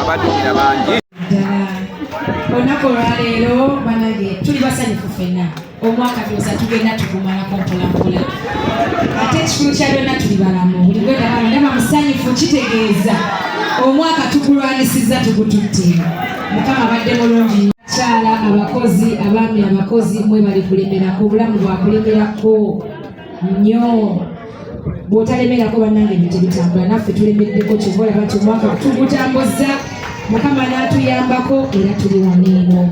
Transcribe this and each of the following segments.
Abadukira bangi. Olunaku olwaleero banage tuli basanyufu ffenna. Omwaka tuza tugenda tugumalako mpolampola. Ate ekikulu kya byonna tuli balamu. Buli gwe ndaba musanyufu kitegeeza omwaka tugulwanisiza tugututte. Mukama abadde mulungi. Kyala abakozi abaami abakozi mwe bali kulemerako obulamu bwakulemerako nnyo. Bw'otalemerako bannange ebintu bitambula naffe tulemeddeko kyova olaba nti omwaka tugutambuza Mukama n'atuyambako era tuli waneeno.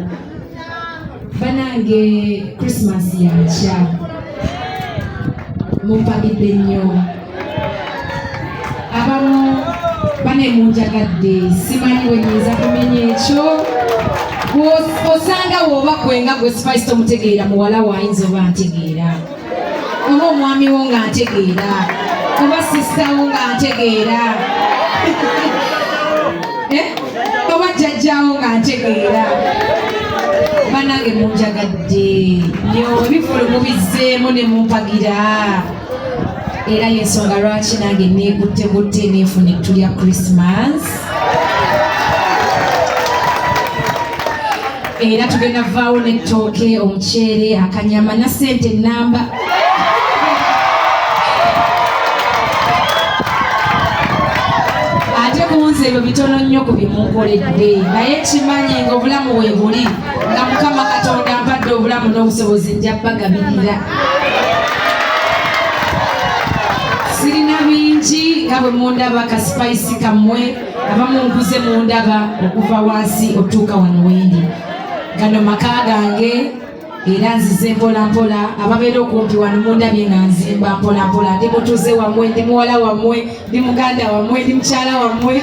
Bannange Christmas yankya mumpagidde nnyo. Abamu banemunjagadde simanyi wenyinza kumenya ekyo. Osanga woba kwenga gwe Spice tomutegeera muwala wayinza oba ntegeera. Oba omwami wo nga ntegeera. Oba sisita wo nga ntegeera. Oba jjajjaawo nga ntegeera. Bannange munjagadde nnyo ebivulu mubizzeemu ne mumpagira. Era y'ensonga lwaki nange neekutte neefuna ettu lya Christmas. Era tugenda vaawo n'ettooke, omuceere, akanyama na ssente ennamba. Ate kunze ebyo bitono nnyo ku bimunkoledde, naye kimanyi ng'obulamu bwe buli nga Mukama Katonda ampadde obulamu n'obusobozi nja bagabirira. Sirina bingi nga bwe mundaba ka Spice kammwe abamu nkuze mundaba okuva wansi otuuka wano wendi. Gano maka gange era nzize mpolampola ababeera okumpi wano mundabye nga nzimba mpolampola. Ndi mutuze wammwe, ndi muwala wammwe, ndi muganda wammwe, ndi mukyala wammwe.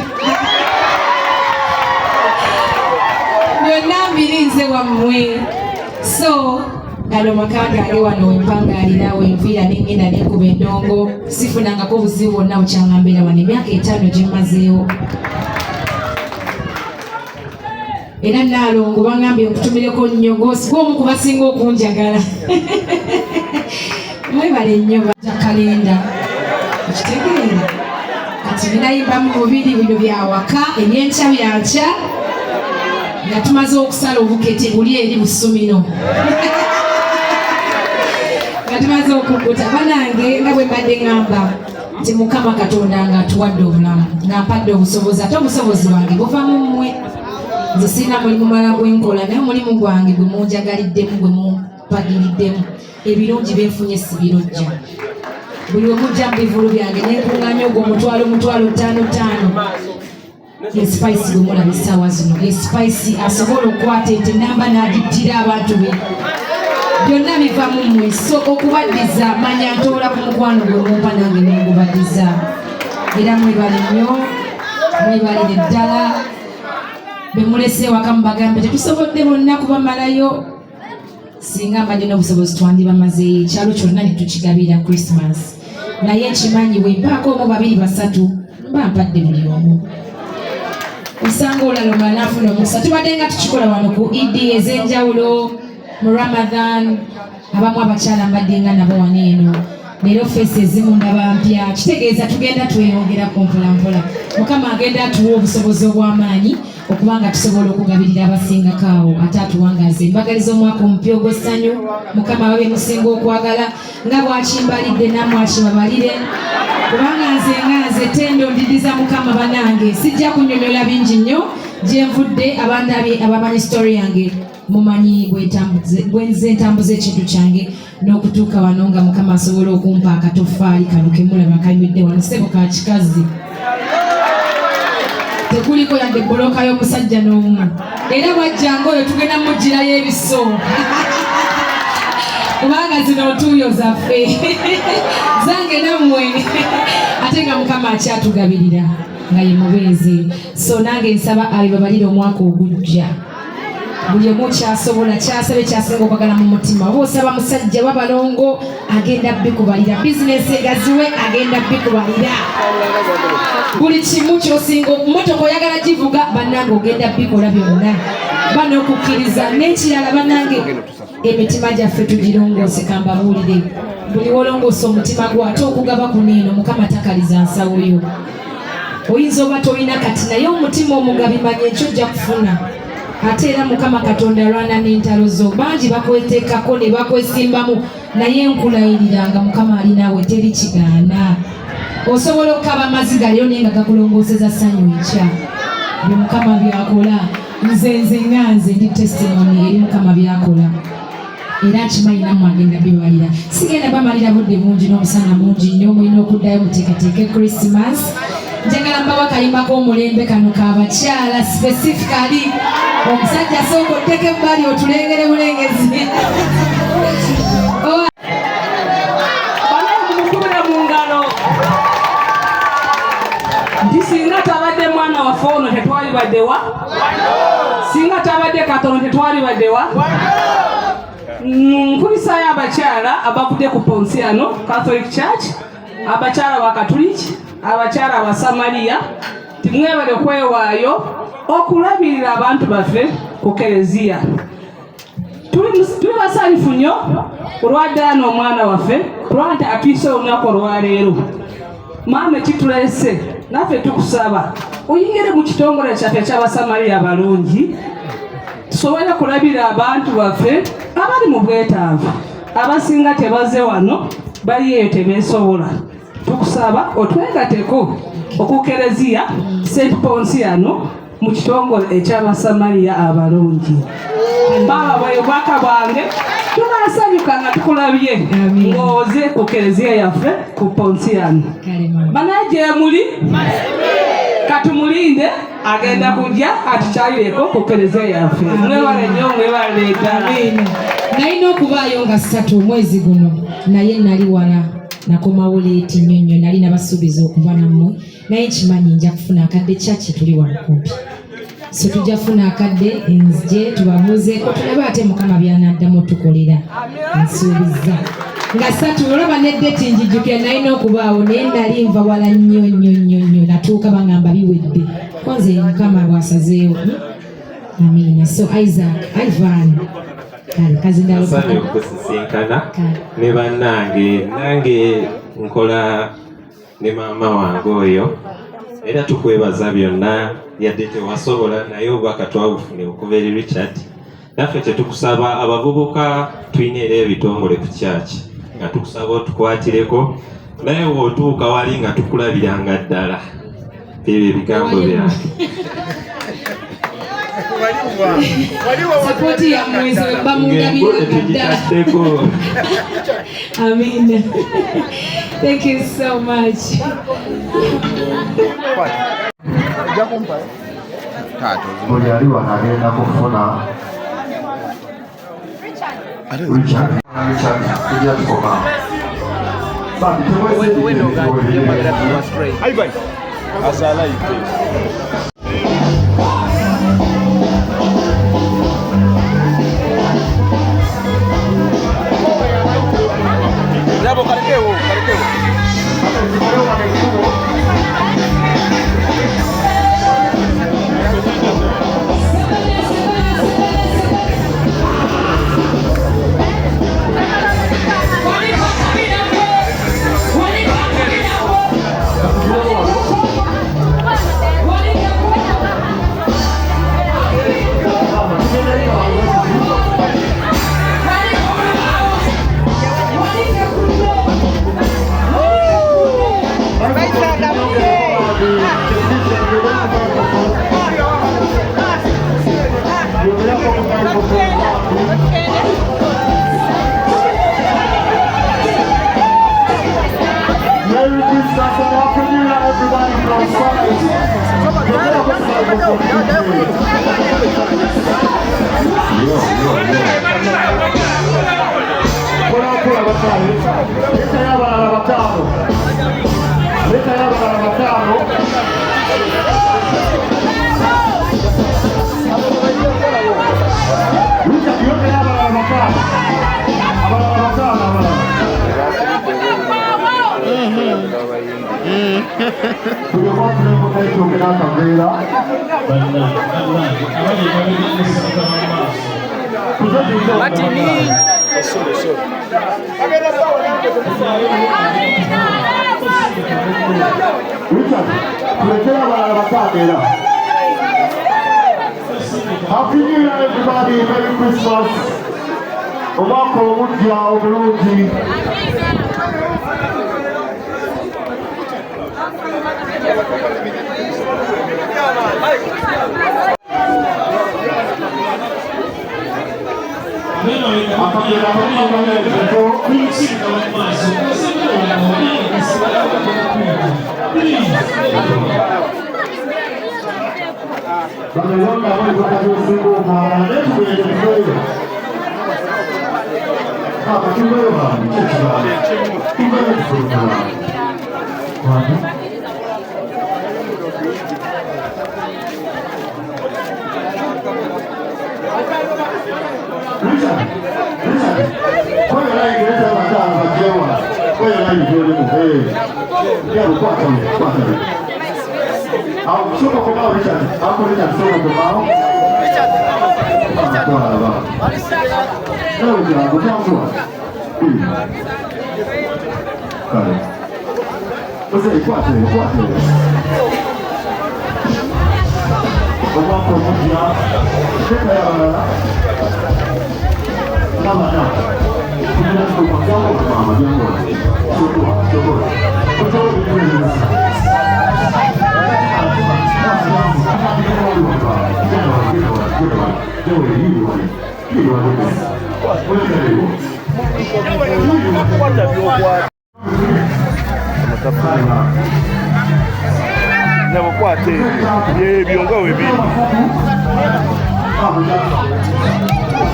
Byonna mbirinze wammwe. So gano maka gange wano wempangaalira wenviira nengenda nenkuba endongo sifunangako obuzibu bwonna bukyaŋŋambira wano emyaka 5 gye mmazeewo. Era Naalongo bangambye nkutumireko nnyo ng'omu kubasinga okunjagala. Mwebale nnyo bajja kalenda okitegeera kati binayimbamu bubiri bino byawaka ebyenkya byankya nga tumaze okusala obukete buli eri busumino. Nga tumaze okukuta banange nga bwe mbadde ŋŋamba nti Mukama Katonda nga atuwadde obulamu nga mpadde obusobozi ate obusobozi bwange buva mu mmwe. Nze sirina mulimu mala gwenkola naye omulimu gwange gwe munjagaliddemu gwe mumpagiriddemu ebirungi benfunye sibirojja. Buli omujja mu bivulu byange nenkuŋŋanya ogwo omutwalo 5,500. Spice gwe mulaba essaawa zino Spice asobola okukwata ente namba n'agittira abantu be. Byonna biva mu mmwe. So okubaddiza manya ntoola ku mukwano gwe mumpa nange nengubaddiza. Era mwebale nnyo mwebalire ddala. Bemulese waka mubagambe tetusobodde bonna kubamalayo singa mbadde n'obusobozi twandibamazeeyo ekyalo kyonna ne tukigabira Christmas. Naye nkimanyi bwe mpaako omu 2 3 mba mpadde buli omu. Osanga olala omala n'afuna omukisa. Tubadde nga tukikola wano ku Idi ez'enjawulo mu Ramadan. Abamu abakyala mbadde nga nabo waneeno. Leero feesi ezimu ndaba mpya. Kitegeeza tugenda tweyongerako mpolampola. Mukama agenda atuwa obusobozi obw'amaanyi okubanga tusobola okugabirira abasingako awo ate atuwangaze. Mbagaliza omwaka omupya ogw'essanyu. Mukama babe musinga okwagala nga bw'akimbalidde nammwe akibabalire. Kubanga nze tendo ndidiza Mukama banange sijja kunnyonnyola bingi nnyo gye nvudde abandabye abamanyi story yange mumanyi bwenze ntambuza ekintu kyange n'okutuuka wano nga Mukama asobola okumpa akatoffaali kano kemulaba kayimidde wano ssebo ka kikazi. Tekuliko yadde bboloka y'omusajja n'omu. Era bwajjanga oyo tugenda mugirayo ebiso. Kubanga zino ntuuyo zaffe. Zange nammwe. Ate nga Mukama akyatugabirira nga ye mubeezi. So nange nsaba abibabalire omwaka ogujja. Buli omu kyasobola kyasabe kyasinga okwagala mu mutima. Oba osaba musajja babalongo agenda bikubalira. Bizinesi egaziwe agenda bikubalira. Buli kimu kyosinga mmotoka oyagala givuga bannange ogenda bikola byonna. Bano okukkiriza n'ekirala bannange emitima gyaffe tugirongoose kambabuulire buli wolongoosa omutima gwo ate okugaba kuneeno mukama takaliza nsawo yo oyinza oba tolina kati naye omutima omugabi manya ekyojja kufuna ate era mukama katonda alwana n'entalo zo bangi bakweteekako ne bakwesimbamu naye enkulayiriranga mukama alinaawe teri kigaana osobola okukaba amaziga leero naye nga gakulongooseza ssanyu ekya bye mukama byakola nze ndi testimony eri mukama byakola era nkimanyi nammwe agenda bibalira sigenda bamalira budde bungi n'omusana mungi nnyo mulina okuddayo muteekateeke Christmas njagala mbawa kayimba k'omulembe kano k'abakyala specifically omusajja sooka otteke ebbali otulengere bulengezi mukubira mu ngalo nti singa tabadde mwana waffe ono tetwali baddewa singa tabadde katono tetwali baddewa nkulisaayo abakyala abakudde ku Ponsiano Catholic Church abakyala ba Katuliki abakyala abasamaliya timwebale kwewaayo okulabirira abantu baffe ku Kereziya tuli basanyufu nnyo olwaddaano omwana waffe kulwa nti atuise olunaku olwaleero maama ekitulese naffe tukusaba oyingire mu kitongole kyaffe ekyabasamaliya abalungi tusobole kulabira abantu baffe abali mu bwetaavu abasinga tebaze wano bali eyo tebeesobola tukusaba otwegateko okukereziya St. Ponsiano mu kitongole ekyabasamaliya abalungi baba bwebwaka bwange tunasanyuka nga tukulabye ng'oze ku kereziya yaffe ku Ponsiano banaye gye muli katumulinde agenda kujja atukyalireko ku kereziya yaffe mwebale nnyo mwebale ddala nalina okubaayo nga 3 omwezi guno naye nali wala nakomawo leeti nnyo nali nabasuubiza okuva nammwe naye nkimanyi nja kufuna akadde kyaki tuli wakumpi so tujja kufuna akadde nzije tubabuuzeeko tulabe ate mukama byanaddamu tukolera nsuubiza nga 3 olaba neddeti njijjukira nalina okubaawo naye nali nva wala nnyo natuuka bangamba biwedde konze mukama bwasazeewo amiina so Ivan kale kazindaasabye okusisinkana ne bannange nange nkola ne maama wange oyo era tukwebaza byonna yadde tewasobola naye obubaka twabufune okuva eri Richard naffe tetukusaba abavubuka tulina era ebitongole ku kyaki nga tukusaba otukwatireko naye wootuuka wali nga tukulabiranga ddala ebyo ebigambo byange sapoti ya mwezi bamugabira Amen. Thank you so much. Buli ali wano agenda kufuna Richard tujja tukoma Martini. Happy New Year, everybody. Merry Christmas. Omwaka omujja obulungi.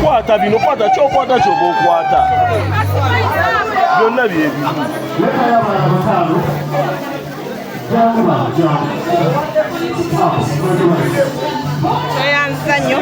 Kwata bino kwata chokwata chobokwata byonna byebi Soyanza nnyo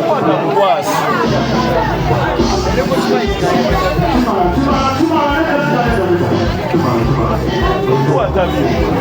kwata mukwasi kwata bino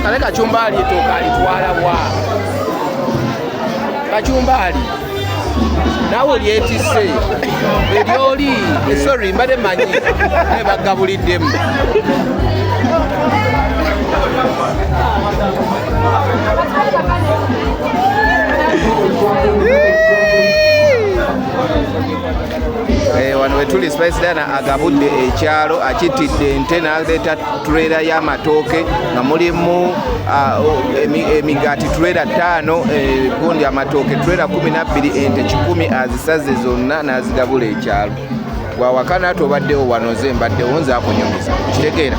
Kale kachumbali etoka alitwala wa kachumbali nawe lyetise eryoli sorry mbade manyi bagabuliddemu wano wetuli Spice Dana Agabudde ekyaalo akitidde ente n'aleeta trailer y'amatooke nga mulimu emigaati trailer 5 gundi amatooke trailer 12 ente 10 azisaze zonna n'azigabula ekyalo gwawakana ate obaddewo wano ze mbaddewo nze akunyumiza kitegeera